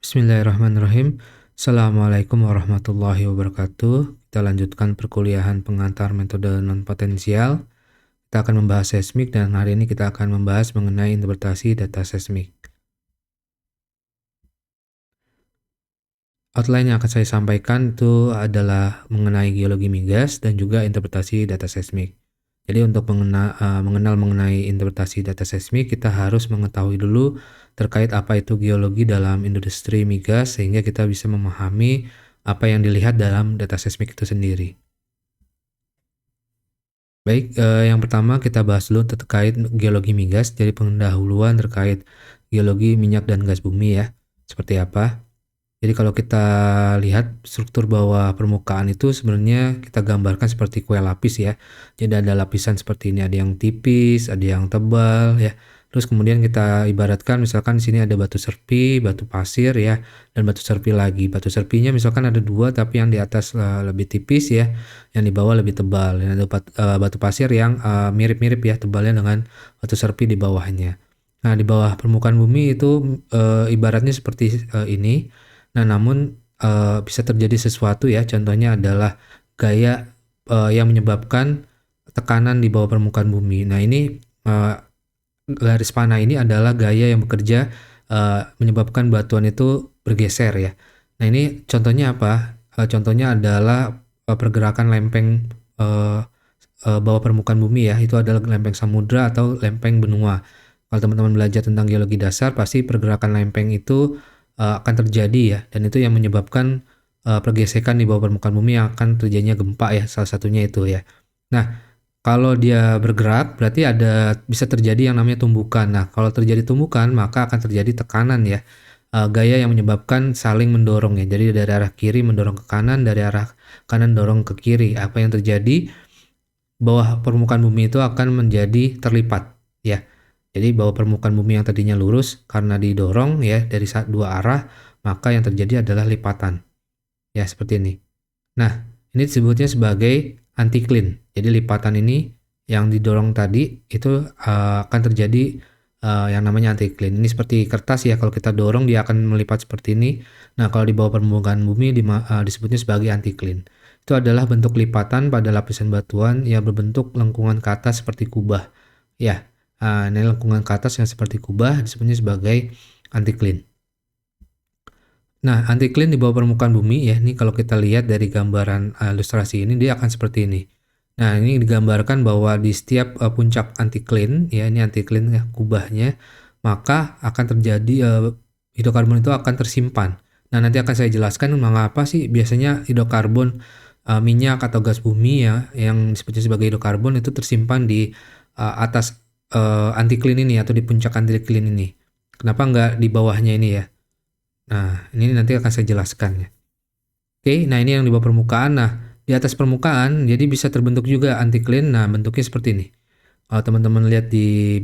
Bismillahirrahmanirrahim. Assalamualaikum warahmatullahi wabarakatuh. Kita lanjutkan perkuliahan pengantar metode non-potensial. Kita akan membahas seismik dan hari ini kita akan membahas mengenai interpretasi data seismik. Outline yang akan saya sampaikan itu adalah mengenai geologi migas dan juga interpretasi data seismik. Jadi untuk mengenal mengenai interpretasi data seismik, kita harus mengetahui dulu terkait apa itu geologi dalam industri migas sehingga kita bisa memahami apa yang dilihat dalam data seismik itu sendiri. Baik, yang pertama kita bahas dulu terkait geologi migas, jadi pendahuluan terkait geologi minyak dan gas bumi ya. Seperti apa? Jadi kalau kita lihat struktur bawah permukaan itu sebenarnya kita gambarkan seperti kue lapis ya. Jadi ada lapisan seperti ini, ada yang tipis, ada yang tebal ya. Terus kemudian kita ibaratkan misalkan di sini ada batu serpi, batu pasir ya, dan batu serpi lagi. Batu serpinya misalkan ada dua, tapi yang di atas lebih tipis ya, yang di bawah lebih tebal. Dan ada batu pasir yang mirip-mirip ya tebalnya dengan batu serpi di bawahnya. Nah di bawah permukaan bumi itu ibaratnya seperti ini. Nah, namun bisa terjadi sesuatu ya, contohnya adalah gaya yang menyebabkan tekanan di bawah permukaan bumi. Nah, ini garis panah ini adalah gaya yang bekerja menyebabkan batuan itu bergeser ya. Nah, ini contohnya apa? Contohnya adalah pergerakan lempeng bawah permukaan bumi ya, itu adalah lempeng samudra atau lempeng benua. Kalau teman-teman belajar tentang geologi dasar, pasti pergerakan lempeng itu akan terjadi ya, dan itu yang menyebabkan pergesekan di bawah permukaan bumi yang akan terjadinya gempa ya, salah satunya itu ya. Nah, kalau dia bergerak berarti bisa terjadi yang namanya tumbukan. Nah, kalau terjadi tumbukan maka akan terjadi tekanan ya, gaya yang menyebabkan saling mendorong ya. Jadi dari arah kiri mendorong ke kanan, dari arah kanan dorong ke kiri. Apa yang terjadi? Bawah permukaan bumi itu akan menjadi terlipat ya. Jadi bawah permukaan bumi yang tadinya lurus karena didorong ya dari dua arah, maka yang terjadi adalah lipatan. Ya, seperti ini. Nah, ini disebutnya sebagai anticline. Jadi lipatan ini yang didorong tadi itu akan terjadi yang namanya anticline. Ini seperti kertas ya, kalau kita dorong dia akan melipat seperti ini. Nah, kalau di bawah permukaan bumi disebutnya sebagai anticline. Itu adalah bentuk lipatan pada lapisan batuan yang berbentuk lengkungan ke atas seperti kubah. Ya, ini lengkungan ke atas yang seperti kubah disebutnya sebagai anticline. Nah, anticline di bawah permukaan bumi ya, ini kalau kita lihat dari gambaran ilustrasi ini dia akan seperti ini. Nah, ini digambarkan bahwa di setiap puncak anticline ya, ini anticline ya, kubahnya, maka akan terjadi hidrokarbon itu akan tersimpan. Nah, nanti akan saya jelaskan mengapa sih biasanya hidrokarbon minyak atau gas bumi ya yang disebutnya sebagai hidrokarbon itu tersimpan di atas anticline ini atau di puncak anticline ini. Kenapa nggak di bawahnya ini ya? Nah, ini nanti akan saya jelaskan ya. Oke, nah ini yang di bawah permukaan. Nah, di atas permukaan jadi bisa terbentuk juga anticline. Nah, bentuknya seperti ini. Kalau teman-teman lihat di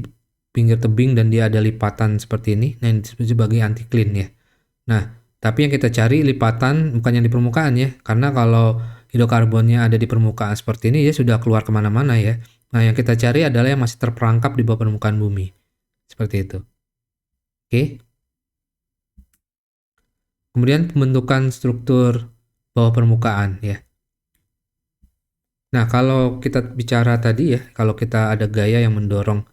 pinggir tebing dan dia ada lipatan seperti ini, nah ini disebut sebagai anticline ya. Nah, tapi yang kita cari lipatan bukan yang di permukaan ya, karena kalau hidrokarbonnya ada di permukaan seperti ini, ya sudah keluar kemana-mana ya. Nah, yang kita cari adalah yang masih terperangkap di bawah permukaan bumi. Seperti itu. Oke. Kemudian pembentukan struktur bawah permukaan ya. Nah, kalau kita bicara tadi ya, kalau kita ada gaya yang mendorong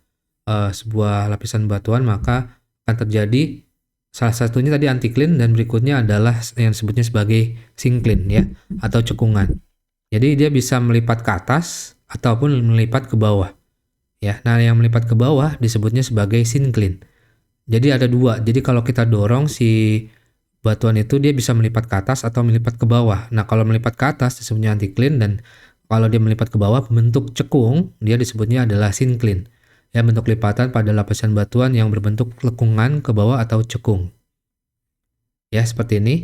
sebuah lapisan batuan, maka akan terjadi salah satunya tadi anticline dan berikutnya adalah yang disebutnya sebagai syncline ya, atau cekungan. Jadi dia bisa melipat ke atas ataupun melipat ke bawah ya. Nah, yang melipat ke bawah disebutnya sebagai syncline. Jadi ada dua. Jadi kalau kita dorong si batuan itu dia bisa melipat ke atas atau melipat ke bawah. Nah, kalau melipat ke atas disebutnya anticline, dan kalau dia melipat ke bawah bentuk cekung, dia disebutnya adalah syncline. Ya, bentuk lipatan pada lapisan batuan yang berbentuk lekungan ke bawah atau cekung. Ya, seperti ini.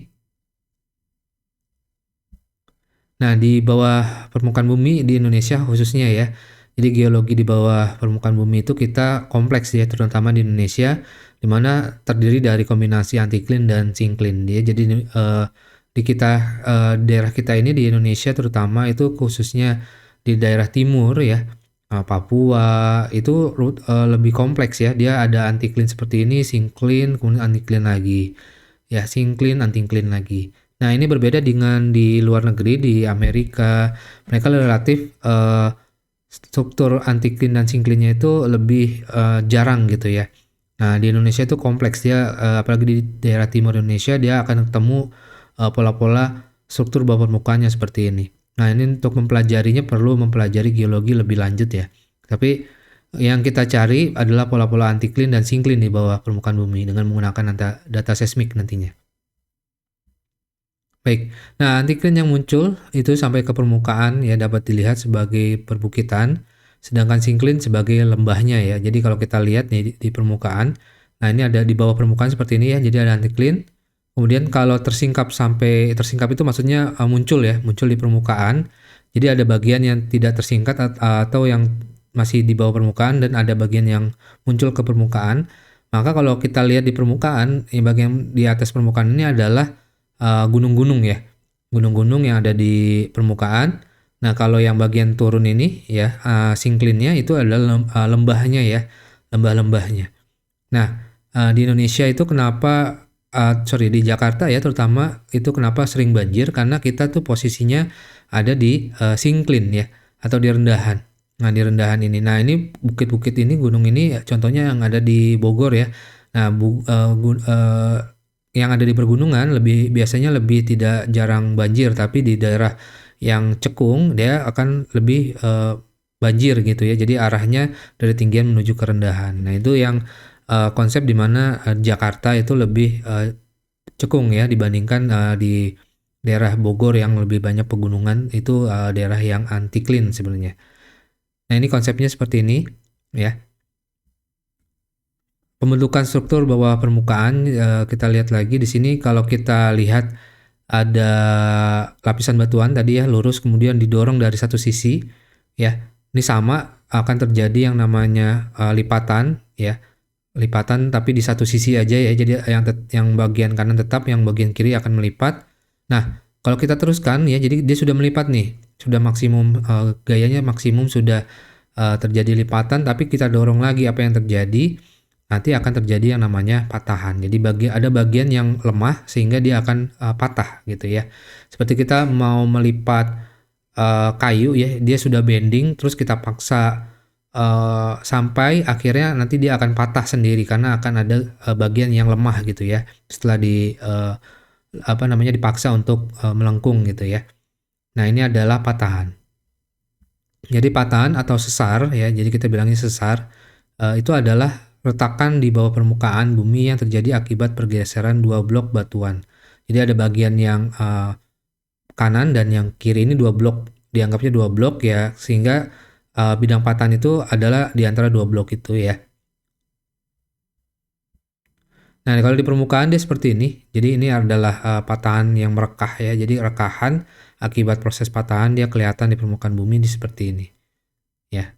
Nah, di bawah permukaan bumi di Indonesia khususnya ya. Jadi geologi di bawah permukaan bumi itu kita kompleks ya, terutama di Indonesia, di mana terdiri dari kombinasi anticline dan syncline. Dia jadi di daerah kita ini di Indonesia terutama itu khususnya di daerah timur ya, Papua itu lebih kompleks ya. Dia ada anticline seperti ini, syncline, kemudian anticline lagi. ya syncline, anticline lagi. Nah, ini berbeda dengan di luar negeri, di Amerika, mereka relatif struktur anticline dan syncline-nya itu lebih jarang gitu ya. Nah, di Indonesia itu kompleks dia, apalagi di daerah timur Indonesia dia akan ketemu pola-pola struktur bawah permukaannya seperti ini. Nah, ini untuk mempelajarinya perlu mempelajari geologi lebih lanjut ya. Tapi yang kita cari adalah pola-pola anticline dan syncline di bawah permukaan bumi dengan menggunakan data seismik nantinya. Baik, nah anticline yang muncul itu sampai ke permukaan ya dapat dilihat sebagai perbukitan, sedangkan syncline sebagai lembahnya ya. Jadi kalau kita lihat nih di permukaan, nah ini ada di bawah permukaan seperti ini ya, jadi ada anticline. Kemudian kalau tersingkap itu maksudnya muncul ya, muncul di permukaan. Jadi ada bagian yang tidak tersingkat atau yang masih di bawah permukaan dan ada bagian yang muncul ke permukaan. Maka kalau kita lihat di permukaan, bagian di atas permukaan ini adalah gunung-gunung ya, gunung-gunung yang ada di permukaan. Nah, kalau yang bagian turun ini ya, syncline-nya itu adalah lembahnya ya, lembah-lembahnya. Nah, di Indonesia itu kenapa di Jakarta ya terutama itu kenapa sering banjir, karena kita tuh posisinya ada di syncline ya, atau di rendahan. Nah, di rendahan ini. Nah, ini bukit-bukit ini, gunung ini contohnya yang ada di Bogor ya. Nah, yang ada di pergunungan biasanya lebih tidak jarang banjir, tapi di daerah yang cekung dia akan lebih banjir gitu ya. Jadi arahnya dari tinggian menuju ke rendahan. Nah, itu yang konsep di mana Jakarta itu lebih cekung ya dibandingkan di daerah Bogor yang lebih banyak pegunungan, itu daerah yang anticline sebenarnya. Nah, ini konsepnya seperti ini ya. Pembentukan struktur bawah permukaan kita lihat lagi di sini. Kalau kita lihat ada lapisan batuan tadi ya, lurus kemudian didorong dari satu sisi ya. Ini sama akan terjadi yang namanya lipatan ya. Lipatan tapi di satu sisi aja ya. Jadi yang bagian kanan tetap, yang bagian kiri akan melipat. Nah, kalau kita teruskan ya, jadi dia sudah melipat nih. Sudah maksimum gayanya maksimum sudah terjadi lipatan, tapi kita dorong lagi, apa yang terjadi? Nanti akan terjadi yang namanya patahan. Jadi ada bagian yang lemah sehingga dia akan patah gitu ya. Seperti kita mau melipat kayu ya, dia sudah bending terus kita paksa sampai akhirnya nanti dia akan patah sendiri karena akan ada bagian yang lemah gitu ya. Setelah dipaksa untuk melengkung gitu ya. Nah, ini adalah patahan. Jadi patahan atau sesar ya, jadi kita bilangnya sesar itu adalah retakan di bawah permukaan bumi yang terjadi akibat pergeseran dua blok batuan. Jadi ada bagian yang kanan dan yang kiri ini dua blok, dianggapnya dua blok ya, sehingga bidang patahan itu adalah di antara dua blok itu ya. Nah, kalau di permukaan dia seperti ini. Jadi ini adalah patahan yang merekah ya. Jadi rekahan akibat proses patahan dia kelihatan di permukaan bumi seperti ini. Ya.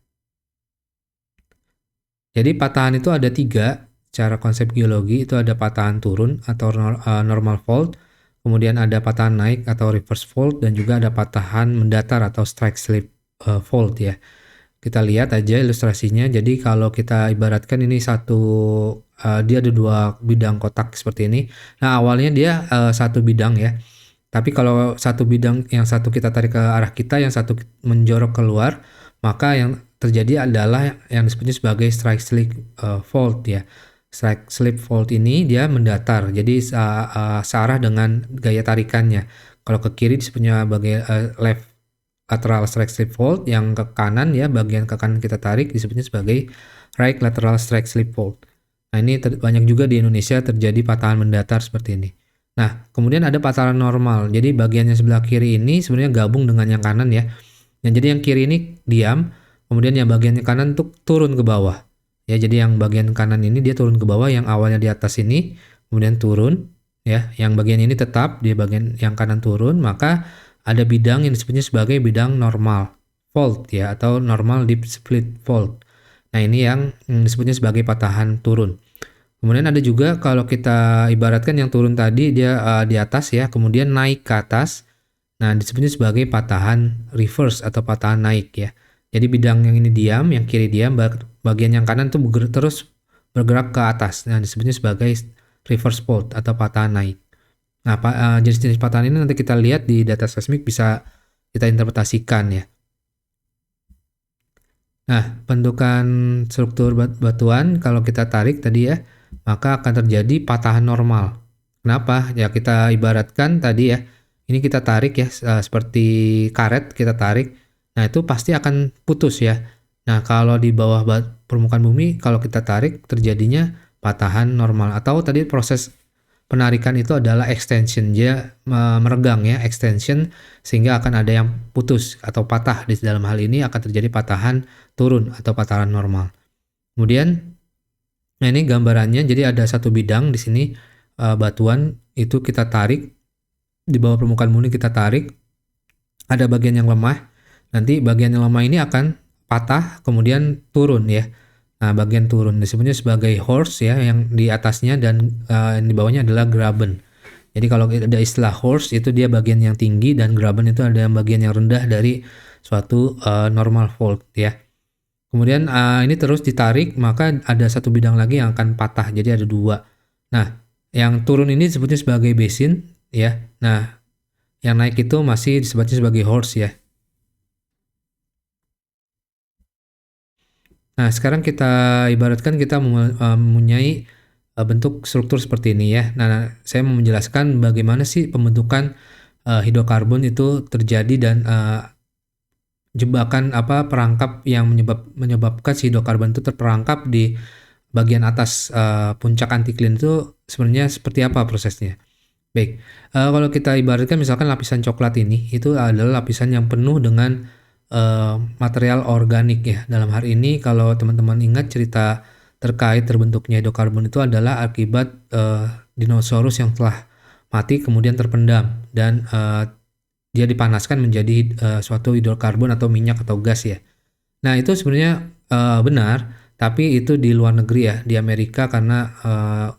Jadi patahan itu ada 3 secara konsep geologi, itu ada patahan turun atau normal fault, kemudian ada patahan naik atau reverse fault, dan juga ada patahan mendatar atau strike slip fault ya. Kita lihat aja ilustrasinya. Jadi kalau kita ibaratkan ini dia ada 2 bidang kotak seperti ini. Nah, awalnya dia satu bidang ya. Tapi kalau satu bidang, yang satu kita tarik ke arah kita, yang satu menjorok keluar, maka yang terjadi adalah yang disebutnya sebagai strike slip fault ya. Strike slip fault ini dia mendatar, jadi searah dengan gaya tarikannya. Kalau ke kiri disebutnya sebagai left lateral strike slip fault, yang ke kanan ya, bagian ke kanan kita tarik disebutnya sebagai right lateral strike slip fault. Nah, ini banyak juga di Indonesia terjadi patahan mendatar seperti ini. Nah, kemudian ada patahan normal. Jadi bagian yang sebelah kiri ini sebenarnya gabung dengan yang kanan ya. Yang jadi yang kiri ini diam, kemudian yang bagian kanan tuh turun ke bawah. Ya, jadi yang bagian kanan ini dia turun ke bawah, yang awalnya di atas ini kemudian turun ya. Yang bagian ini tetap, dia bagian yang kanan turun, maka ada bidang yang disebutnya sebagai bidang normal fault ya, atau normal deep split fault. Nah, ini yang disebutnya sebagai patahan turun. Kemudian ada juga kalau kita ibaratkan yang turun tadi dia di atas ya, kemudian naik ke atas. Nah, disebutnya sebagai patahan reverse atau patahan naik ya. Jadi bidang yang ini diam, yang kiri diam, bagian yang kanan itu terus bergerak ke atas. Nah, disebutnya sebagai reverse fault atau patahan naik. Nah, jenis-jenis patahan ini nanti kita lihat di data seismik bisa kita interpretasikan ya. Nah, bentukan struktur batuan kalau kita tarik tadi ya, maka akan terjadi patahan normal. Kenapa? Ya kita ibaratkan tadi ya, ini kita tarik ya, seperti karet kita tarik. Nah, itu pasti akan putus ya. Nah, kalau di bawah permukaan bumi, kalau kita tarik terjadinya patahan normal. Atau tadi proses penarikan itu adalah extension, dia meregang ya, extension, sehingga akan ada yang putus atau patah. Di dalam hal ini akan terjadi patahan turun atau patahan normal. Kemudian, nah ini gambarannya, jadi ada satu bidang di sini batuan itu kita tarik, di bawah permukaan bumi kita tarik, ada bagian yang lemah, nanti bagian yang lemah ini akan patah, kemudian turun ya. Nah, bagian turun disebutnya sebagai horse ya, yang di atasnya dan yang di bawahnya adalah graben. Jadi kalau ada istilah horse itu dia bagian yang tinggi dan graben itu ada bagian yang rendah dari suatu normal fault ya. Kemudian ini terus ditarik, maka ada satu bidang lagi yang akan patah. Jadi ada dua. Nah, yang turun ini disebutnya sebagai basin ya. Nah, yang naik itu masih disebutnya sebagai horse ya. Nah, sekarang kita ibaratkan kita mempunyai bentuk struktur seperti ini ya. Nah, saya mau menjelaskan bagaimana sih pembentukan hidrokarbon itu terjadi dan jebakan perangkap yang menyebabkan si hidrokarbon itu terperangkap di bagian atas puncak antiklin itu sebenarnya seperti apa prosesnya. Baik, kalau kita ibaratkan misalkan lapisan coklat ini itu adalah lapisan yang penuh dengan material organik ya. Dalam hal ini kalau teman-teman ingat cerita terkait terbentuknya hidrokarbon itu adalah akibat dinosaurus yang telah mati kemudian terpendam dan dia dipanaskan menjadi suatu hidrokarbon atau minyak atau gas ya. Nah, itu sebenarnya benar, tapi itu di luar negeri ya, di Amerika karena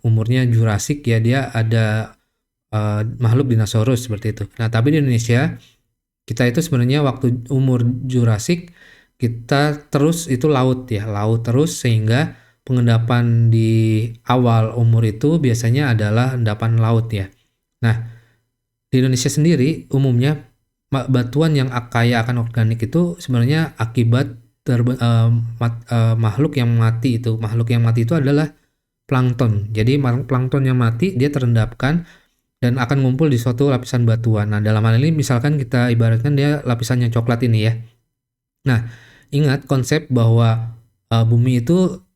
umurnya Jurassic ya, dia ada makhluk dinosaurus seperti itu. Nah, tapi di Indonesia kita itu sebenarnya waktu umur Jurassic kita terus itu laut ya, laut terus, sehingga pengendapan di awal umur itu biasanya adalah endapan laut ya. Nah, di Indonesia sendiri umumnya batuan yang kaya akan organik itu sebenarnya akibat makhluk yang mati itu. Makhluk yang mati itu adalah plankton. Jadi plankton yang mati dia terendapkan dan akan ngumpul di suatu lapisan batuan. Nah, dalam hal ini misalkan kita ibaratkan dia lapisan yang coklat ini ya. Nah, ingat konsep bahwa bumi itu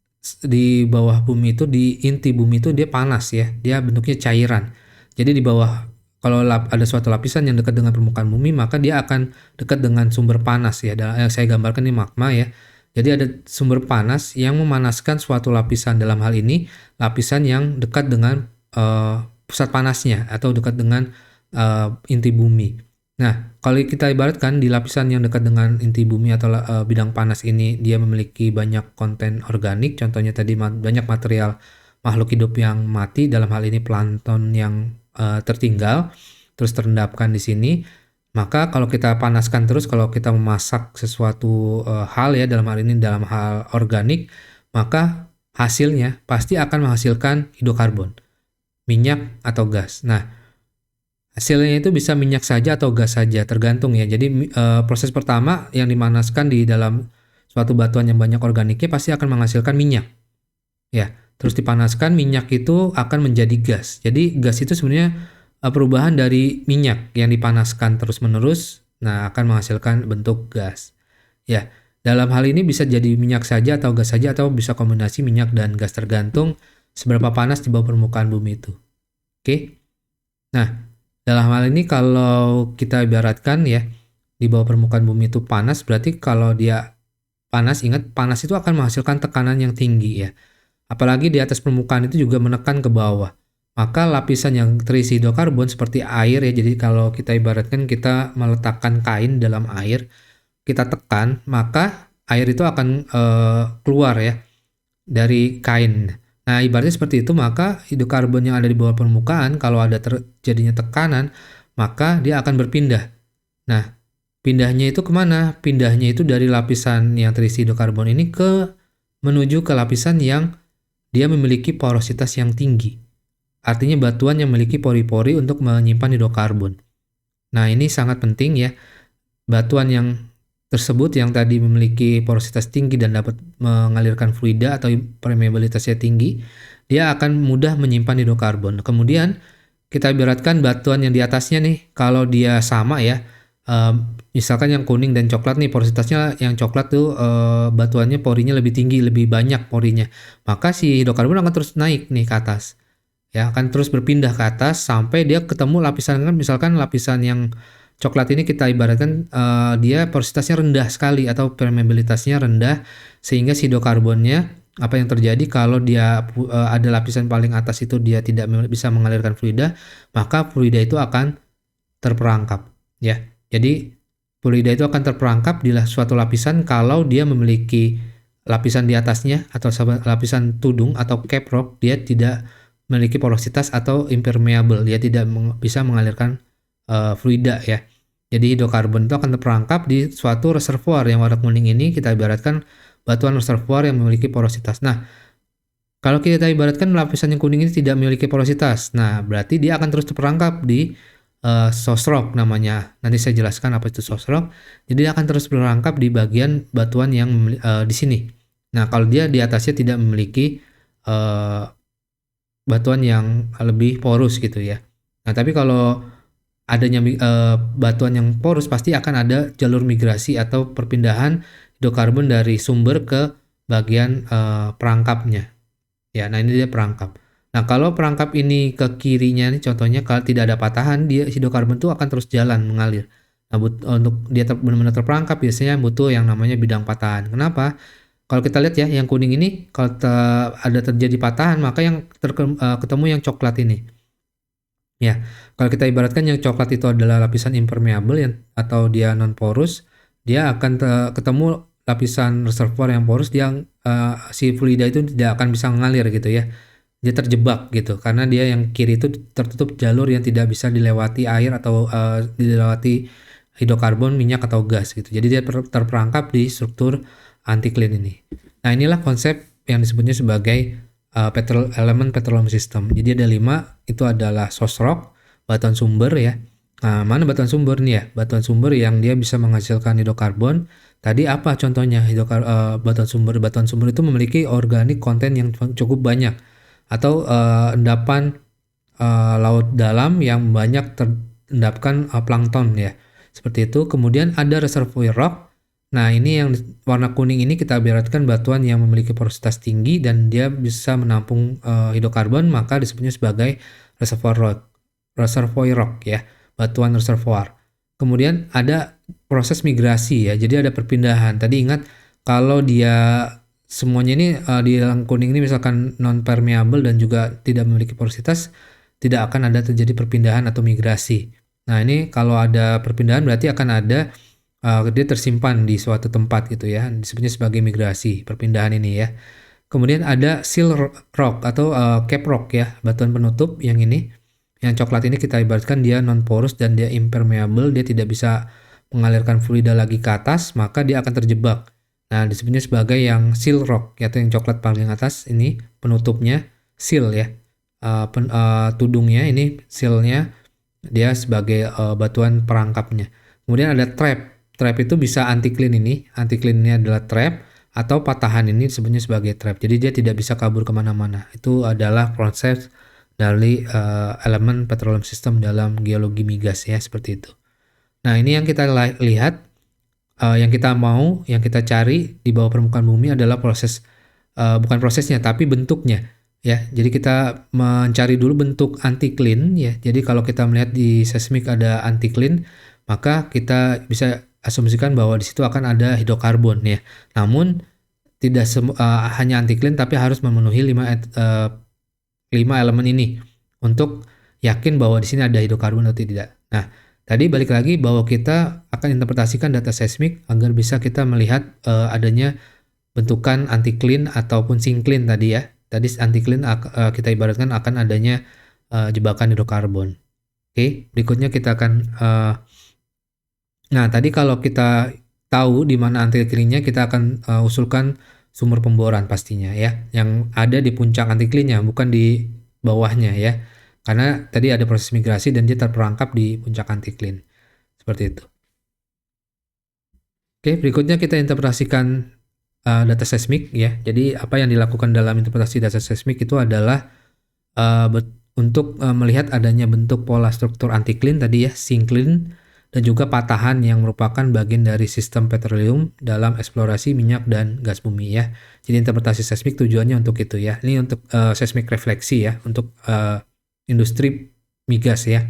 di bawah bumi itu, di inti bumi itu dia panas ya. Dia bentuknya cairan. Jadi di bawah kalau ada suatu lapisan yang dekat dengan permukaan bumi, maka dia akan dekat dengan sumber panas ya. Yang saya gambarkan ini magma ya. Jadi ada sumber panas yang memanaskan suatu lapisan, dalam hal ini lapisan yang dekat dengan pusat panasnya atau dekat dengan inti bumi. Nah, kalau kita ibaratkan di lapisan yang dekat dengan inti bumi atau bidang panas ini dia memiliki banyak konten organik, contohnya tadi banyak material makhluk hidup yang mati, dalam hal ini plankton yang tertinggal terus terendapkan di sini. Maka kalau kita panaskan terus, kalau kita memasak sesuatu hal ya, dalam hal ini dalam hal organik, maka hasilnya pasti akan menghasilkan hidrokarbon, minyak atau gas. Nah, hasilnya itu bisa minyak saja atau gas saja, tergantung ya. Jadi proses pertama yang dimanaskan di dalam suatu batuan yang banyak organiknya pasti akan menghasilkan minyak. Ya, terus dipanaskan, minyak itu akan menjadi gas. Jadi gas itu sebenarnya perubahan dari minyak yang dipanaskan terus-menerus, nah akan menghasilkan bentuk gas. Ya, dalam hal ini bisa jadi minyak saja atau gas saja, atau bisa kombinasi minyak dan gas, tergantung seberapa panas di bawah permukaan bumi itu. Oke. Nah, dalam hal ini kalau kita ibaratkan ya, di bawah permukaan bumi itu panas, berarti kalau dia panas, ingat panas itu akan menghasilkan tekanan yang tinggi ya. Apalagi di atas permukaan itu juga menekan ke bawah. Maka lapisan yang terisi hidrokarbon seperti air ya, jadi kalau kita ibaratkan kita meletakkan kain dalam air, kita tekan, maka air itu akan keluar ya dari kain. Nah, ibaratnya seperti itu, maka hidrokarbon yang ada di bawah permukaan kalau ada terjadinya tekanan, maka dia akan berpindah. Nah, pindahnya itu kemana? Pindahnya itu dari lapisan yang terisi hidrokarbon ini menuju ke lapisan yang dia memiliki porositas yang tinggi. artinya batuan yang memiliki pori-pori untuk menyimpan hidrokarbon. Nah, ini sangat penting ya. Batuan yang tersebut yang tadi memiliki porositas tinggi dan dapat mengalirkan fluida atau permeabilitasnya tinggi, dia akan mudah menyimpan hidrokarbon. Kemudian kita ibaratkan batuan yang di atasnya nih, kalau dia sama ya, misalkan yang kuning dan coklat nih, porositasnya yang coklat tuh batuannya porinya lebih tinggi, lebih banyak porinya, maka si hidrokarbon akan terus naik nih ke atas. Ya, akan terus berpindah ke atas sampai dia ketemu lapisan, kan misalkan lapisan yang coklat ini kita ibaratkan dia porositasnya rendah sekali atau permeabilitasnya rendah, sehingga si hidrokarbonnya apa yang terjadi kalau dia ada lapisan paling atas itu dia tidak bisa mengalirkan fluida, maka fluida itu akan terperangkap ya. Jadi fluida itu akan terperangkap di suatu lapisan kalau dia memiliki lapisan di atasnya atau lapisan tudung atau cap rock, dia tidak memiliki porositas atau impermeable, dia tidak bisa mengalirkan fluida ya. Jadi hidrokarbon itu akan terperangkap di suatu reservoir yang warna kuning ini kita ibaratkan batuan reservoir yang memiliki porositas. Nah, kalau kita ibaratkan lapisan yang kuning ini tidak memiliki porositas, nah berarti dia akan terus terperangkap di source rock namanya. Nanti saya jelaskan apa itu source rock. Jadi dia akan terus terperangkap di bagian batuan yang di sini. Nah, kalau dia di atasnya tidak memiliki batuan yang lebih porus gitu ya. Nah, tapi kalau adanya batuan yang porus, pasti akan ada jalur migrasi atau perpindahan hidrokarbon dari sumber ke bagian perangkapnya. Ya, nah ini dia perangkap. Nah, kalau perangkap ini ke kirinya nih, contohnya kalau tidak ada patahan, dia hidrokarbon itu akan terus jalan mengalir. Nah, untuk dia benar-benar terperangkap biasanya butuh yang namanya bidang patahan. Kenapa? Kalau kita lihat ya, yang kuning ini kalau ada terjadi patahan, maka yang ketemu yang coklat ini. Ya, kalau kita ibaratkan yang coklat itu adalah lapisan impermeable yang atau dia non porus, dia akan ketemu lapisan reservoir yang porus, dia si fluida itu tidak akan bisa mengalir gitu ya. Dia terjebak gitu karena dia yang kiri itu tertutup jalur yang tidak bisa dilewati air atau dilewati hidrokarbon, minyak atau gas gitu. Jadi dia terperangkap di struktur anti-clean ini. Nah, inilah konsep yang disebutnya sebagai elemen petroleum system. Jadi ada 5, itu adalah source rock, batuan sumber ya. Nah, mana batuan sumber nih ya? Batuan sumber yang dia bisa menghasilkan hidrokarbon. Tadi apa contohnya? Batuan sumber itu memiliki organik konten yang cukup banyak atau endapan laut dalam yang banyak terendapkan plankton ya. Seperti itu. Kemudian ada reservoir rock. Nah, ini yang warna kuning ini kita ibaratkan batuan yang memiliki porositas tinggi dan dia bisa menampung hidrokarbon, maka disebutnya sebagai reservoir rock ya, batuan reservoir. Kemudian ada proses migrasi ya, jadi ada perpindahan. Tadi ingat kalau dia semuanya ini di yang kuning ini misalkan non permeable dan juga tidak memiliki porositas, tidak akan ada terjadi perpindahan atau migrasi. Nah, ini kalau ada perpindahan berarti akan ada dia tersimpan di suatu tempat gitu ya, disebutnya sebagai migrasi, perpindahan ini ya. Kemudian ada seal rock atau cap rock ya, batuan penutup yang ini. Yang coklat ini kita ibaratkan dia non porous dan dia impermeable, dia tidak bisa mengalirkan fluida lagi ke atas, maka dia akan terjebak. Nah, disebutnya sebagai yang seal rock, yaitu yang coklat paling atas ini penutupnya seal ya. Tudungnya ini sealnya dia sebagai batuan perangkapnya. Kemudian ada trap. Trap itu bisa anti-clean ini. Anti-clean ini adalah trap atau patahan ini disebutnya sebagai trap. Jadi dia tidak bisa kabur kemana-mana. Itu adalah konsep dari elemen petroleum system dalam geologi migas ya, seperti itu. Nah, ini yang kita lihat, yang kita mau, yang kita cari di bawah permukaan bumi adalah proses, bukan prosesnya tapi bentuknya ya. Jadi kita mencari dulu bentuk anti-clean ya. Jadi kalau kita melihat di seismik ada anti-clean, maka kita bisa asumsikan bahwa di situ akan ada hidrokarbon ya. Namun tidak hanya anti-clean tapi harus memenuhi 5 elemen ini untuk yakin bahwa di sini ada hidrokarbon atau tidak. Nah, tadi balik lagi bahwa kita akan interpretasikan data seismik agar bisa kita melihat adanya bentukan anti-clean ataupun syncline tadi ya. Tadi anti-clean kita ibaratkan akan adanya jebakan hidrokarbon. Oke, berikutnya kita akan nah, tadi kalau kita tahu di mana anti-clean-nya, kita akan usulkan sumber pemboran pastinya ya, yang ada di puncak anti-clean-nya, bukan di bawahnya ya. Karena tadi ada proses migrasi dan dia terperangkap di puncak antiklin. Seperti itu. Oke, berikutnya kita interpretasikan data seismik ya. Jadi apa yang dilakukan dalam interpretasi data seismik itu adalah untuk melihat adanya bentuk pola struktur antiklin tadi ya, sinklin, dan juga patahan yang merupakan bagian dari sistem petroleum dalam eksplorasi minyak dan gas bumi ya. Jadi interpretasi seismik tujuannya untuk itu ya. Ini untuk seismik refleksi ya, untuk industri migas ya.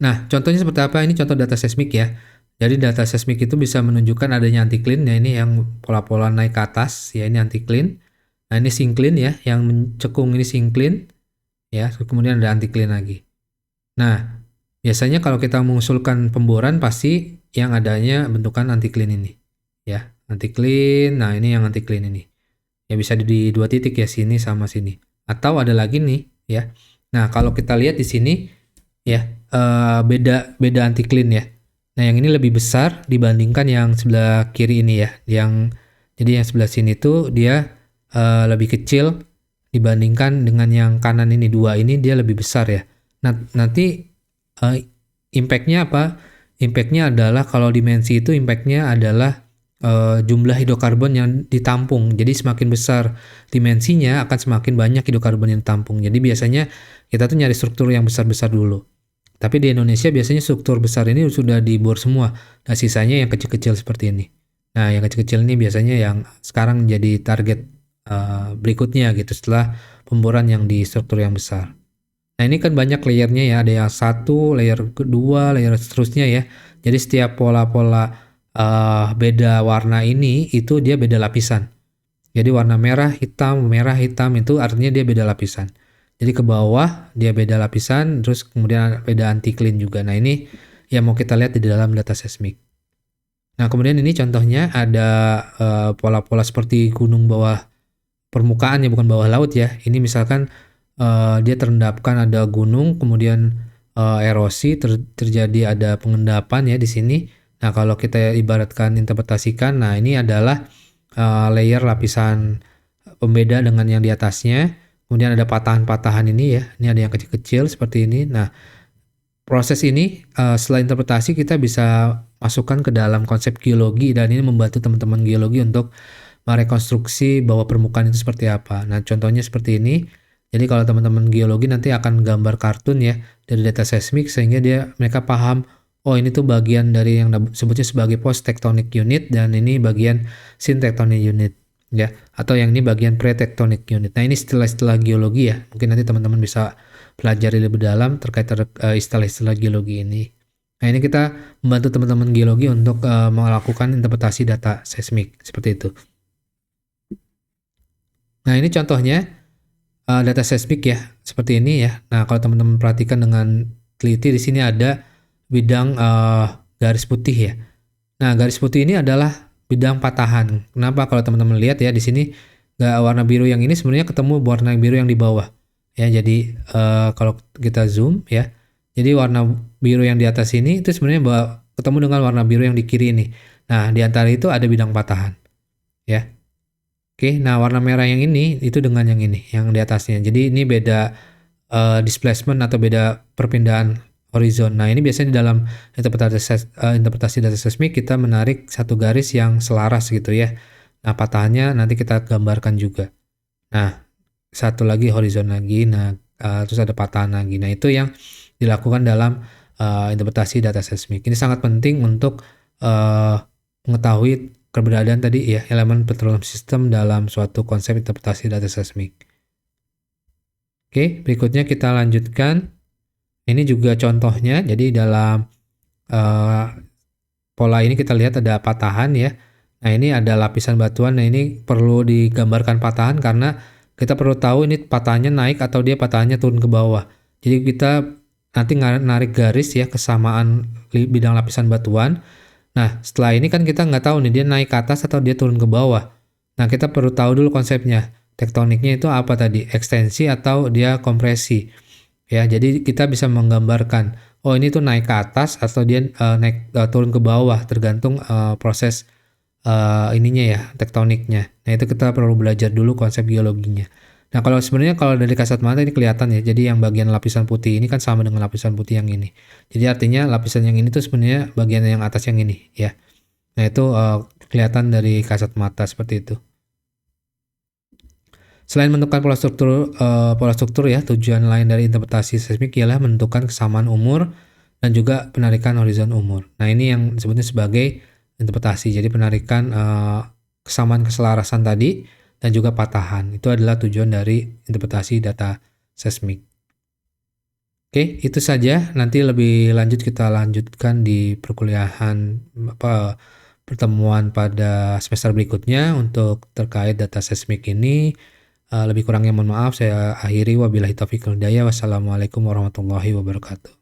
Nah, contohnya seperti apa? Ini contoh data seismik ya. Jadi data seismik itu bisa menunjukkan adanya antiklin. Nah, ini yang pola-pola naik ke atas ya, ini antiklin. Nah, ini sinklin ya, yang mencekung ini sinklin ya, kemudian ada antiklin lagi. Nah, biasanya kalau kita mengusulkan pemboran pasti yang adanya bentukan antiklin ini ya, antiklin. Nah, ini yang antiklin ini. Ya bisa di dua titik ya, sini sama sini. Atau ada lagi nih ya. Nah, kalau kita lihat di sini ya, beda antiklin ya. Nah, yang ini lebih besar dibandingkan yang sebelah kiri ini ya. Jadi yang sebelah sini tuh dia lebih kecil dibandingkan dengan yang kanan ini, dua ini dia lebih besar ya. Nah, nanti impact-nya apa? Impact-nya adalah kalau dimensi itu impact-nya adalah jumlah hidrokarbon yang ditampung. Jadi semakin besar dimensinya akan semakin banyak hidrokarbon yang ditampung. Jadi biasanya kita tuh nyari struktur yang besar-besar dulu. Tapi di Indonesia biasanya struktur besar ini sudah dibor semua. Nah, sisanya yang kecil-kecil seperti ini. Nah, yang kecil-kecil ini biasanya yang sekarang jadi target berikutnya gitu setelah pemboran yang di struktur yang besar. Nah, ini kan banyak layernya ya, ada yang satu, layer kedua, layer seterusnya ya. Jadi setiap pola-pola beda warna ini itu dia beda lapisan. Jadi warna merah, hitam itu artinya dia beda lapisan. Jadi ke bawah dia beda lapisan, terus kemudian beda antiklin juga. Nah, ini yang mau kita lihat di dalam data seismik. Nah, kemudian ini contohnya ada pola-pola seperti gunung bawah permukaan ya, bukan bawah laut ya. Ini misalkan dia terendapkan ada gunung, kemudian erosi terjadi ada pengendapan ya di sini. Nah, kalau kita ibaratkan interpretasikan, nah ini adalah layer lapisan pembeda dengan yang di atasnya. Kemudian ada patahan-patahan ini ya. Ini ada yang kecil-kecil seperti ini. Nah, proses ini setelah interpretasi kita bisa masukkan ke dalam konsep geologi dan ini membantu teman-teman geologi untuk merekonstruksi bahwa permukaan itu seperti apa. Nah, contohnya seperti ini. Jadi kalau teman-teman geologi nanti akan gambar kartun ya dari data seismik sehingga mereka paham, oh ini tuh bagian dari yang sebutnya sebagai post tectonic unit dan ini bagian syntectonic unit ya, atau yang ini bagian pre-tectonic unit. Nah, ini istilah-istilah geologi ya. Mungkin nanti teman-teman bisa pelajari lebih dalam terkait istilah-istilah geologi ini. Nah, ini kita membantu teman-teman geologi untuk melakukan interpretasi data seismik seperti itu. Nah, ini contohnya data seismik ya, seperti ini ya. Nah, kalau teman-teman perhatikan dengan teliti di sini ada bidang garis putih ya. Nah, garis putih ini adalah bidang patahan. Kenapa? Kalau teman-teman lihat ya di sini warna biru yang ini sebenarnya ketemu warna biru yang di bawah. Ya, jadi kalau kita zoom ya. Jadi warna biru yang di atas ini itu sebenarnya ketemu dengan warna biru yang di kiri ini. Nah, di antara itu ada bidang patahan. Ya. Oke, nah warna merah yang ini itu dengan yang ini, yang di atasnya. Jadi ini beda displacement atau beda perpindahan horizon. Nah, ini biasanya di dalam interpretasi data seismik kita menarik satu garis yang selaras gitu ya. Nah, patahannya nanti kita gambarkan juga. Nah, satu lagi horizon lagi. Nah, terus ada patahan lagi. Nah, itu yang dilakukan dalam interpretasi data seismik. Ini sangat penting untuk mengetahui keberadaan tadi ya elemen petroleum system dalam suatu konsep interpretasi data seismik. Oke, berikutnya kita lanjutkan. Ini juga contohnya. Jadi dalam pola ini kita lihat ada patahan ya. Nah, ini ada lapisan batuan. Nah, ini perlu digambarkan patahan karena kita perlu tahu ini patahannya naik atau dia patahannya turun ke bawah. Jadi kita nanti narik garis ya kesamaan bidang lapisan batuan. Nah, setelah ini kan kita nggak tahu nih dia naik ke atas atau dia turun ke bawah. Nah, kita perlu tahu dulu konsepnya. Tektoniknya itu apa tadi? Ekstensi atau dia kompresi. Ya, jadi kita bisa menggambarkan, oh ini tuh naik ke atas atau dia turun ke bawah tergantung proses ininya ya, tektoniknya. Nah, itu kita perlu belajar dulu konsep geologinya. Nah, kalau dari kasat mata ini kelihatan ya, jadi yang bagian lapisan putih ini kan sama dengan lapisan putih yang ini. Jadi artinya lapisan yang ini tuh sebenarnya bagian yang atas yang ini ya. Nah, itu kelihatan dari kasat mata seperti itu. Selain menentukan pola struktur ya, tujuan lain dari interpretasi seismik ialah menentukan kesamaan umur dan juga penarikan horizon umur. Nah, ini yang disebutnya sebagai interpretasi. Jadi penarikan kesamaan keselarasan tadi dan juga patahan. Itu adalah tujuan dari interpretasi data seismik. Oke, itu saja. Nanti lebih lanjut kita lanjutkan di perkuliahan pertemuan pada semester berikutnya untuk terkait data seismik ini. Lebih kurangnya mohon maaf, saya akhiri. Wabillahi taufiq wal hidayah. Wassalamualaikum warahmatullahi wabarakatuh.